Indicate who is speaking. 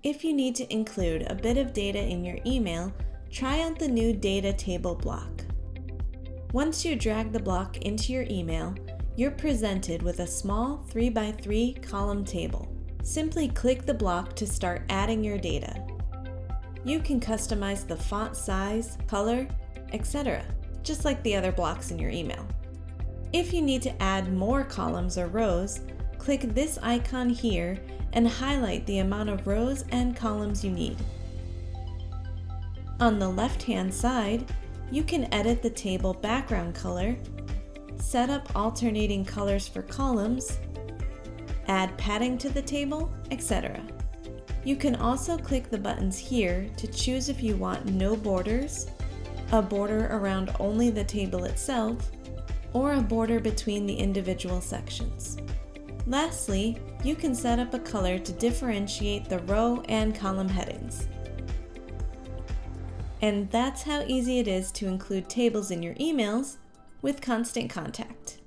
Speaker 1: If you need to include a bit of data in your email, try out the new Data Table block. Once you drag the block into your email, you're presented with a small 3x3 column table. Simply click the block to start adding your data. You can customize the font size, color, etc., just like the other blocks in your email. If you need to add more columns or rows, click this icon here and highlight the amount of rows and columns you need. On the left-hand side, you can edit the table background color, set up alternating colors for columns, add padding to the table, etc. You can also click the buttons here to choose if you want no borders, a border around only the table itself, or a border between the individual sections. Lastly, you can set up a color to differentiate the row and column headings. And that's how easy it is to include tables in your emails with Constant Contact.